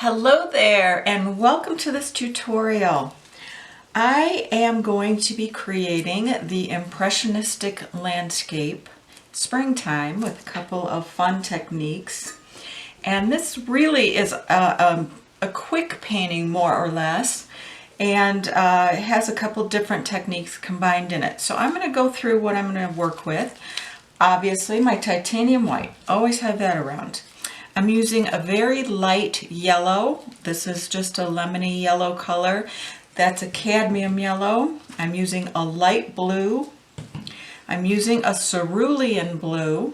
Hello there and welcome to this tutorial. I am going to be creating the impressionistic landscape springtime with a couple of fun techniques. And this really is a quick painting, more or less, and it has a couple different techniques combined in it. So I'm going to go through what I'm going to work with. Obviously my titanium white, always have that around. I'm using a very light yellow. This is just a lemony yellow color. That's a cadmium yellow. I'm using a light blue. I'm using a cerulean blue.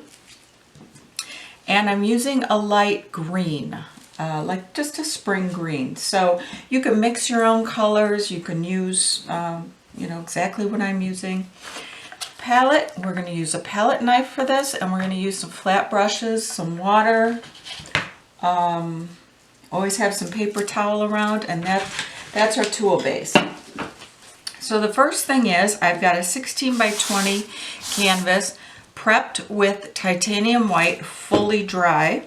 And I'm using a light green, like just a spring green. So you can mix your own colors. You can use, exactly what I'm using. Palette, we're going to use a palette knife for this, and we're going to use some flat brushes, some water. Always have some paper towel around, and that's our tool base. So the first thing is I've got a 16 by 20 canvas prepped with titanium white, fully dry.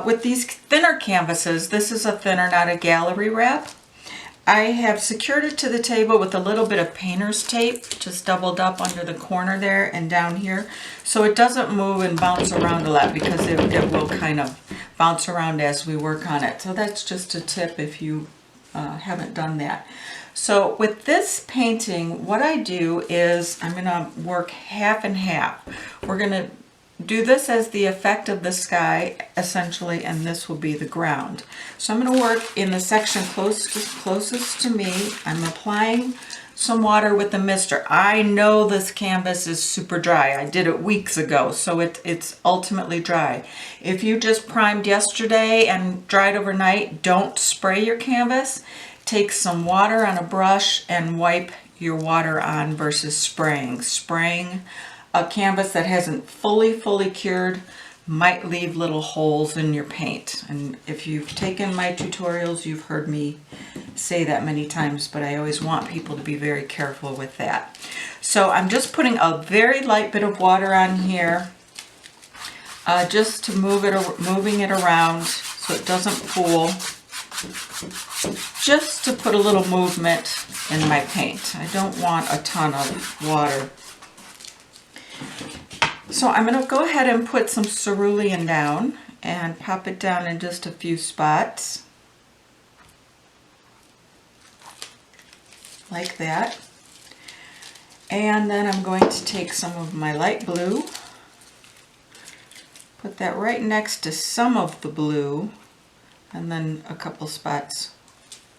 With these thinner canvases, this is a thinner, not a gallery wrap. I have secured it to the table with a little bit of painter's tape, just doubled up under the corner there and down here, so it doesn't move and bounce around a lot, because it will kind of bounce around as we work on it. So that's just a tip if you haven't done that. So with this painting, what I do is I'm going to work half and half. We're going to do this as the effect of the sky, essentially, and this will be the ground. So I'm going to work in the section closest to me. I'm applying some water with the mister. I know this canvas is super dry. I did it weeks ago, so it's ultimately dry. If you just primed yesterday and dried overnight, don't spray your canvas. Take some water on a brush and wipe your water on versus spraying. Spraying a canvas that hasn't fully cured might leave little holes in your paint. And if you've taken my tutorials, you've heard me say that many times, but I always want people to be very careful with that. So I'm just putting a very light bit of water on here, just to moving it around so it doesn't pool, just to put a little movement in my paint. I don't want a ton of water. So I'm going to go ahead and put some cerulean down and pop it down in just a few spots, like that. And then I'm going to take some of my light blue, put that right next to some of the blue, and then a couple spots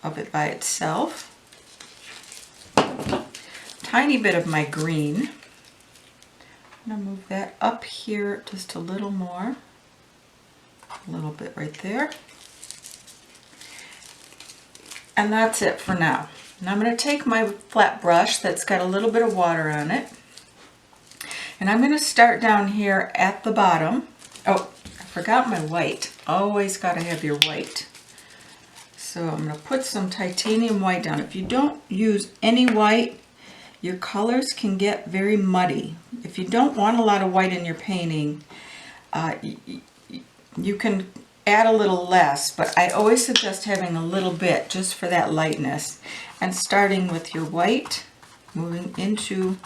of it by itself. Tiny bit of my green. I'm going to move that up here just a little more, a little bit right there. And that's it for now. Now I'm going to take my flat brush that's got a little bit of water on it, and I'm going to start down here at the bottom. Oh, I forgot my white. Always got to have your white. So I'm going to put some titanium white down. If you don't use any white, your colors can get very muddy. If you don't want a lot of white in your painting, you can add a little less, but I always suggest having a little bit just for that lightness. And starting with your white, moving into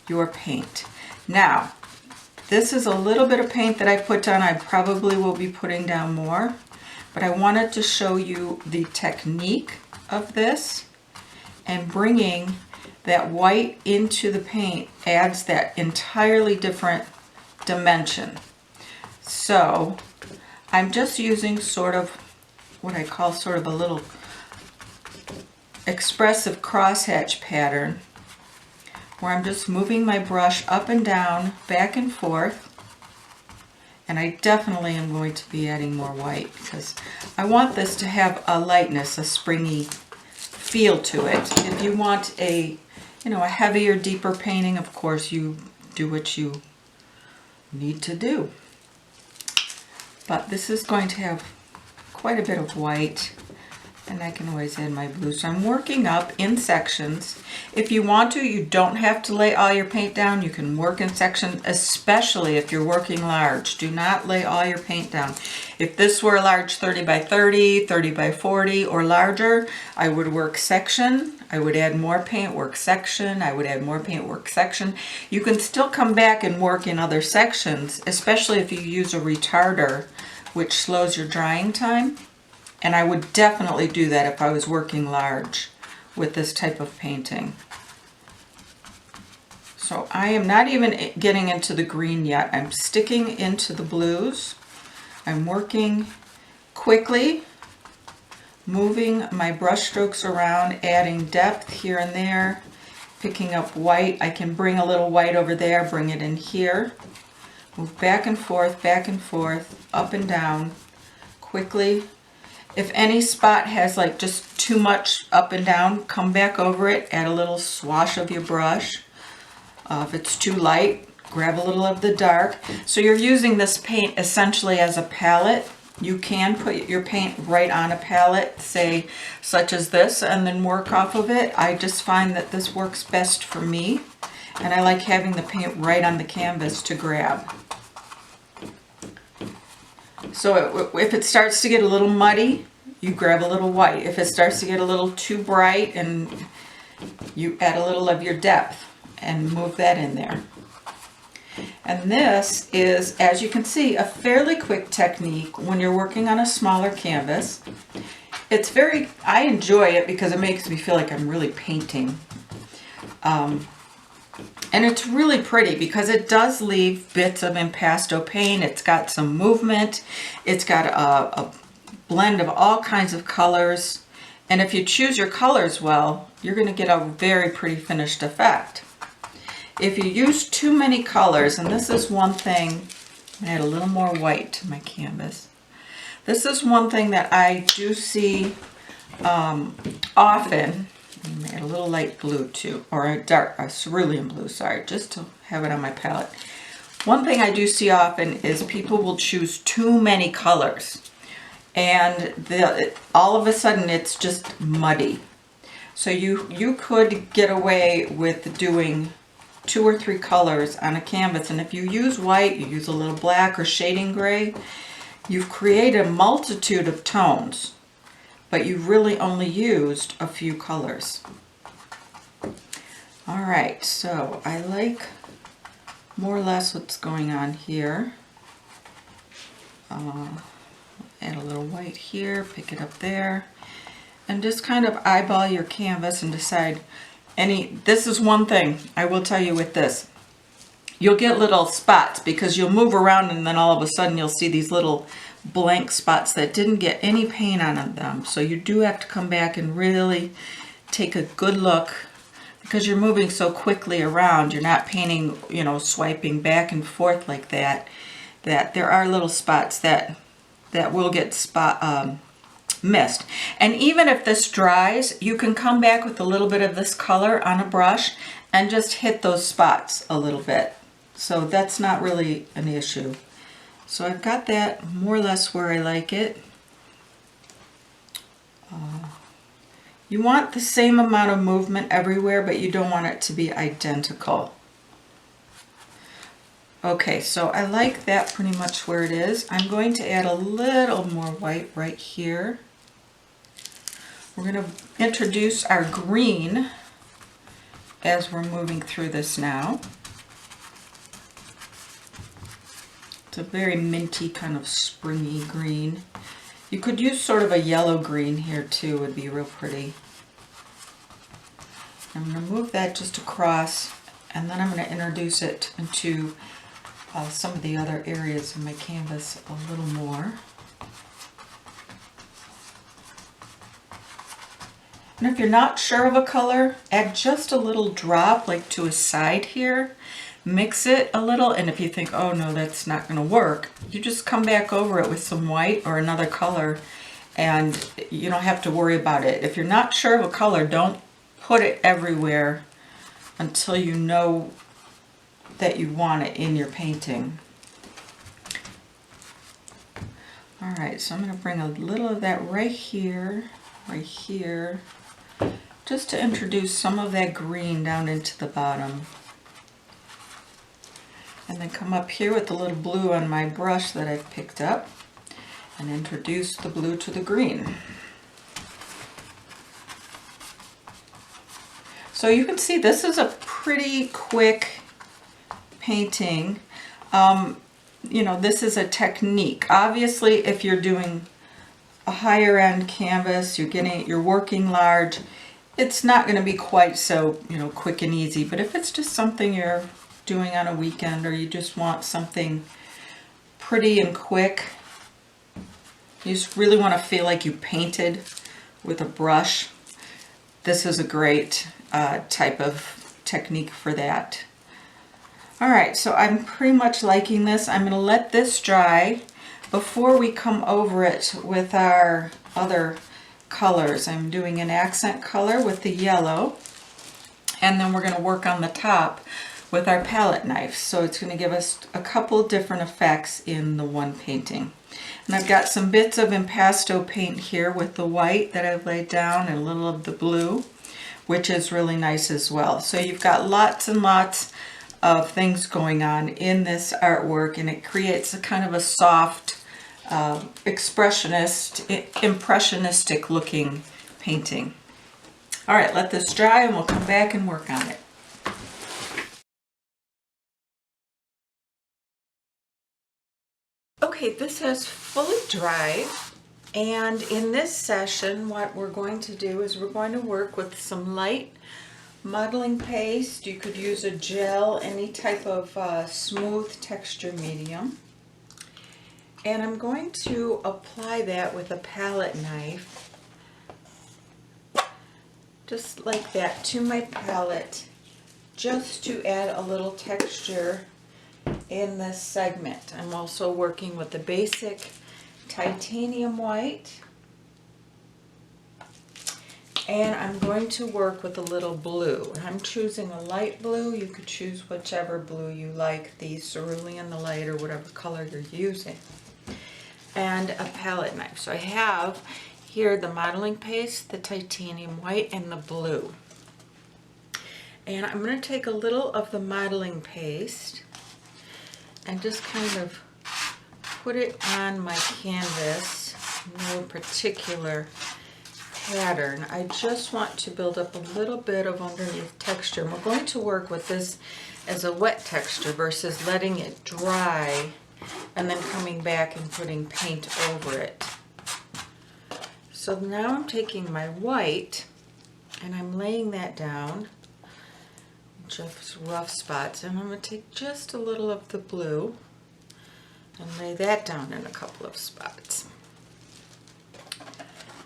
your paint. Now, this is a little bit of paint that I put down. I probably will be putting down more, but I wanted to show you the technique of this, and bringing that white into the paint adds that entirely different dimension. So I'm just using sort of what I call sort of a little expressive crosshatch pattern, where I'm just moving my brush up and down, back and forth. And I definitely am going to be adding more white, because I want this to have a lightness, a springy feel to it. If you want a heavier, deeper painting, of course you do what you need to do. But this is going to have quite a bit of white, And I can always add my blue. So I'm working up in sections. If you want to, you don't have to lay all your paint down. You can work in sections, especially if you're working large. Do not lay all your paint down. If this were a large 30 by 30, 30 by 40 or larger, I would work section. I would add more paint, work section. I would add more paint, work section. You can still come back and work in other sections, especially if you use a retarder, which slows your drying time. And I would definitely do that if I was working large with this type of painting. So I am not even getting into the green yet. I'm sticking into the blues. I'm working quickly, moving my brush strokes around, adding depth here and there, picking up white. I can bring a little white over there, bring it in here. Move back and forth, up and down, quickly. If any spot has like just too much up and down, come back over it, add a little swash of your brush. If it's too light, grab a little of the dark. So you're using this paint essentially as a palette. You can put your paint right on a palette, say such as this, and then work off of it. I just find that this works best for me, and I like having the paint right on the canvas to grab. So if it starts to get a little muddy, you grab a little white. If it starts to get a little too bright, and you add a little of your depth and move that in there. And this is, as you can see, a fairly quick technique when you're working on a smaller canvas. It's very, I enjoy it because it makes me feel like I'm really painting. And it's really pretty because it does leave bits of impasto paint. It's got some movement. It's got a blend of all kinds of colors. And if you choose your colors well, you're going to get a very pretty finished effect. If you use too many colors, and this is one thing, I add a little more white to my canvas. This is one thing that I do see often. Add a little light blue too, or a cerulean blue, sorry, just to have it on my palette. One thing I do see often is people will choose too many colors, and all of a sudden it's just muddy. So you could get away with doing 2 or 3 colors on a canvas, and if you use white, you use a little black or shading gray, you've created a multitude of tones, but you really only used a few colors. All right, so I like more or less what's going on here. Add a little white here, pick it up there, and just kind of eyeball your canvas and decide this is one thing I will tell you with this. You'll get little spots because you'll move around and then all of a sudden you'll see these little blank spots that didn't get any paint on them. So you do have to come back and really take a good look because you're moving so quickly around. You're not painting, swiping back and forth like that. That there are little spots that will get missed. And even if this dries, you can come back with a little bit of this color on a brush and just hit those spots a little bit. So that's not really an issue. So I've got that more or less where I like it. You want the same amount of movement everywhere, but you don't want it to be identical. Okay, so I like that pretty much where it is. I'm going to add a little more white right here. We're going to introduce our green as we're moving through this now. It's a very minty kind of springy green. You could use sort of a yellow green here too, would be real pretty. I'm going to move that just across, and then I'm going to introduce it into some of the other areas of my canvas a little more. And if you're not sure of a color, add just a little drop like to a side here. Mix it a little, and if you think, oh no, that's not going to work, you just come back over it with some white or another color, and you don't have to worry about it. If you're not sure of a color, don't put it everywhere until you know that you want it in your painting. All right, so I'm going to bring a little of that right here. right here, just to introduce some of that green down into the bottom. And then come up here with a little blue on my brush that I've picked up and introduce the blue to the green. So you can see this is a pretty quick painting. You know, this is a technique. Obviously, if you're doing a higher end canvas, you're working large, it's not going to be quite so, you know, quick and easy. But if it's just something you're doing on a weekend, or you just want something pretty and quick, you just really want to feel like you painted with a brush, this is a great type of technique for that. All right, so I'm pretty much liking this. I'm going to let this dry before we come over it with our other colors. I'm doing an accent color with the yellow, and then we're going to work on the top with our palette knife. So it's going to give us a couple different effects in the one painting. And I've got some bits of impasto paint here with the white that I've laid down and a little of the blue, which is really nice as well. So you've got lots and lots of things going on in this artwork, and it creates a kind of a soft, impressionistic looking painting. All right, let this dry and we'll come back and work on it. Okay, this has fully dried, and in this session what we're going to do is we're going to work with some light modeling paste. You could use a gel, any type of smooth texture medium. And I'm going to apply that with a palette knife, just like that, to my palette, just to add a little texture in this segment. I'm also working with the basic titanium white. And I'm going to work with a little blue. I'm choosing a light blue. You could choose whichever blue you like, the cerulean, the light, or whatever color you're using. And a palette knife. So I have here the modeling paste, the titanium white, and the blue. And I'm going to take a little of the modeling paste and just kind of put it on my canvas, no particular pattern. I just want to build up a little bit of underneath texture. And we're going to work with this as a wet texture versus letting it dry and then coming back and putting paint over it. So now I'm taking my white and I'm laying that down, just rough spots, and I'm going to take just a little of the blue and lay that down in a couple of spots.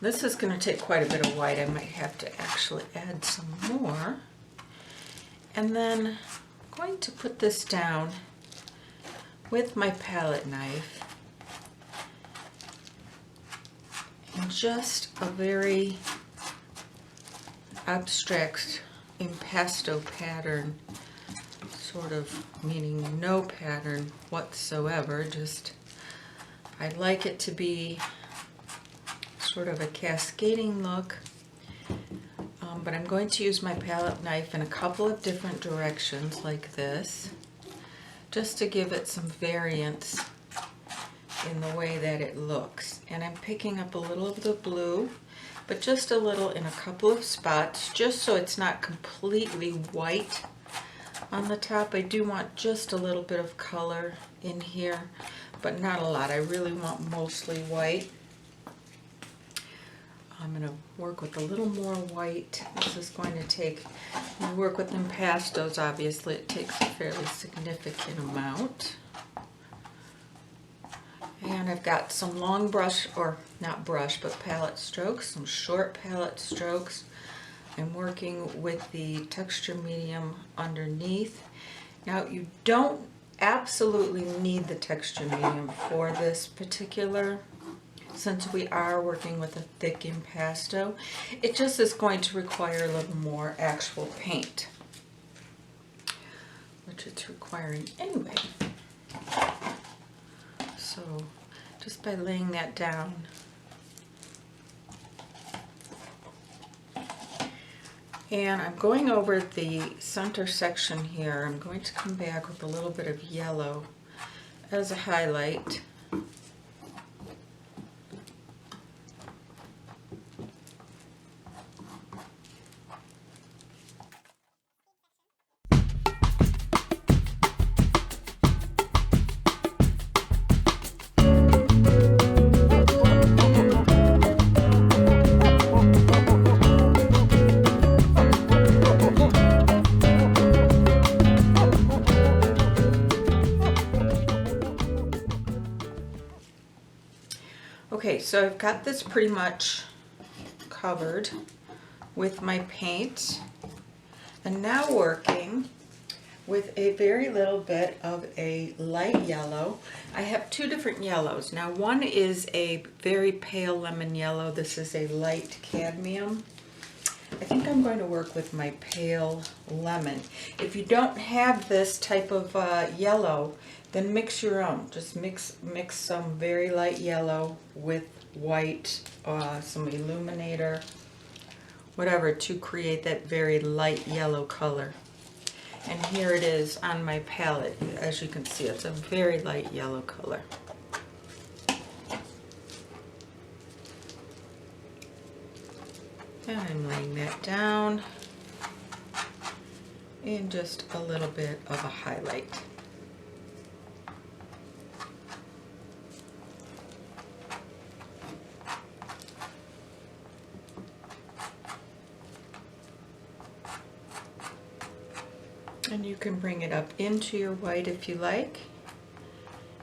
This is going to take quite a bit of white. I might have to actually add some more. And then I'm going to put this down with my palette knife in just a very abstract impasto pattern, sort of, meaning no pattern whatsoever. Just, I'd like it to be sort of a cascading look, but I'm going to use my palette knife in a couple of different directions like this, just to give it some variance in the way that it looks. And I'm picking up a little of the blue, but just a little in a couple of spots, just so it's not completely white on the top. I do want just a little bit of color in here, but not a lot. I really want mostly white. I'm going to work with a little more white. This is going to take, when you work with impastos, obviously it takes a fairly significant amount. And I've got some long brush, or not brush, but palette strokes, some short palette strokes. I'm working with the texture medium underneath. Now you don't absolutely need the texture medium for this particular, since we are working with a thick impasto. It just is going to require a little more actual paint, which it's requiring anyway. So just by laying that down, And I'm going over the center section here. I'm going to come back with a little bit of yellow as a highlight. Okay, so I've got this pretty much covered with my paint, and now working with a very little bit of a light yellow. I have two different yellows. Now one is a very pale lemon yellow. This is a light cadmium. I think I'm going to work with my pale lemon. If you don't have this type of yellow, then mix your own. Just mix some very light yellow with white, some illuminator, whatever, to create that very light yellow color. And here it is on my palette. As you can see, it's a very light yellow color. And I'm laying that down in just a little bit of a highlight. And you can bring it up into your white if you like,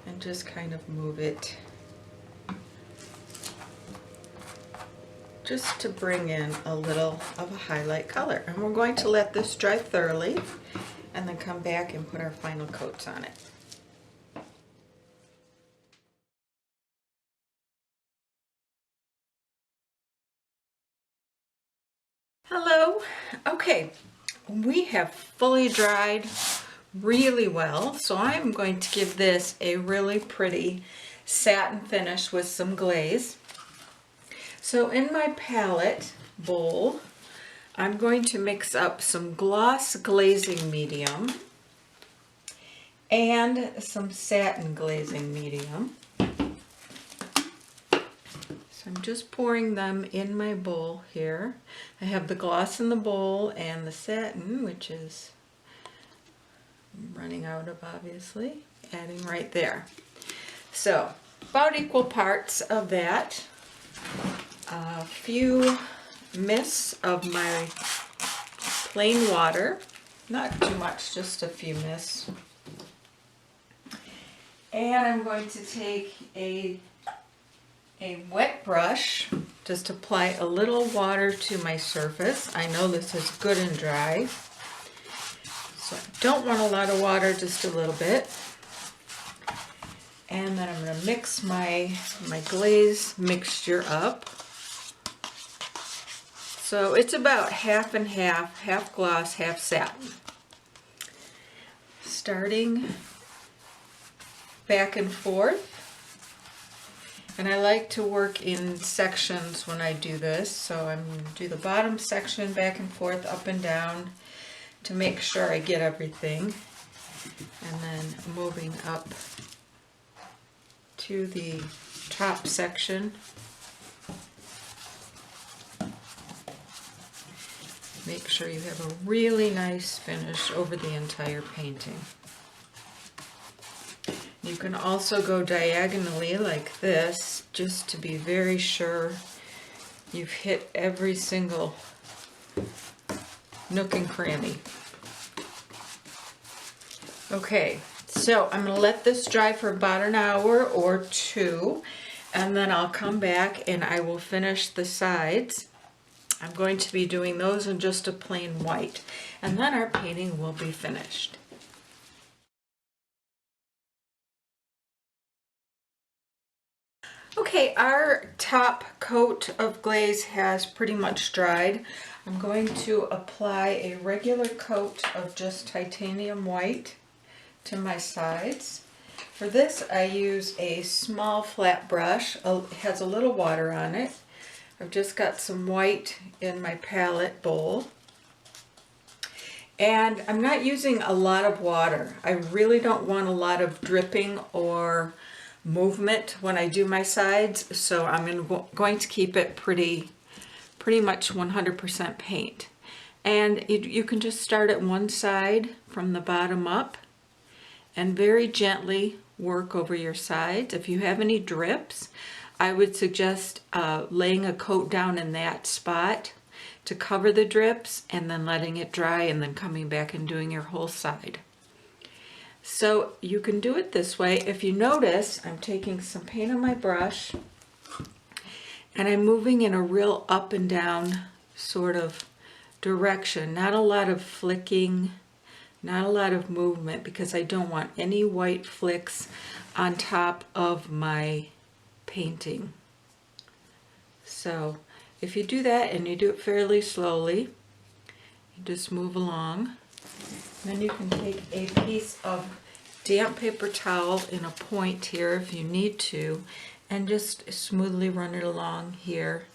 and just kind of move it just to bring in a little of a highlight color. And we're going to let this dry thoroughly and then come back and put our final coats on it. Hello. Okay, we have fully dried really well, so I'm going to give this a really pretty satin finish with some glaze. So in my palette bowl, I'm going to mix up some gloss glazing medium and some satin glazing medium. So I'm just pouring them in my bowl here. I have the gloss in the bowl and the satin, which is running out of, obviously, adding right there. So about equal parts of that. A few mists of my plain water, not too much, just a few mists. And I'm going to take a wet brush, just apply a little water to my surface. I know this is good and dry, so I don't want a lot of water, just a little bit. And then I'm going to mix my glaze mixture up. So it's about half and half, half gloss, half satin. Starting back and forth. And I like to work in sections when I do this. So I'm going to do the bottom section back and forth, up and down, to make sure I get everything. And then moving up to the top section. Make sure you have a really nice finish over the entire painting. You can also go diagonally like this, just to be very sure you've hit every single nook and cranny. Okay, so I'm going to let this dry for about an hour or two, and then I'll come back and I will finish the sides. I'm going to be doing those in just a plain white, and then our painting will be finished. Okay, our top coat of glaze has pretty much dried. I'm going to apply a regular coat of just titanium white to my sides. For this, I use a small flat brush. It has a little water on it. I've just got some white in my palette bowl. And I'm not using a lot of water. I really don't want a lot of dripping or movement when I do my sides, so I'm going to keep it pretty much 100% paint. And you can just start at one side from the bottom up and very gently work over your sides. If you have any drips, I would suggest laying a coat down in that spot to cover the drips and then letting it dry and then coming back and doing your whole side. So you can do it this way. If you notice, I'm taking some paint on my brush and I'm moving in a real up and down sort of direction. Not a lot of flicking, not a lot of movement, because I don't want any white flicks on top of my painting. So if you do that and you do it fairly slowly, you just move along. Then you can take a piece of damp paper towel in a point here if you need to, and just smoothly run it along here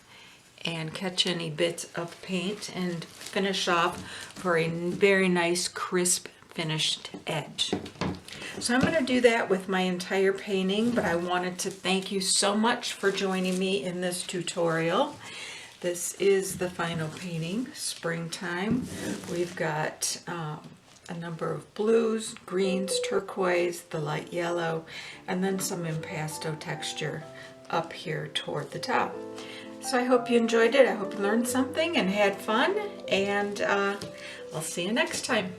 and catch any bits of paint and finish off for a very nice crisp finished edge. So I'm going to do that with my entire painting, but I wanted to thank you so much for joining me in this tutorial. This is the final painting, Springtime. We've got a number of blues, greens, turquoise, the light yellow, and then some impasto texture up here toward the top. So I hope you enjoyed it. I hope you learned something and had fun, and I'll see you next time.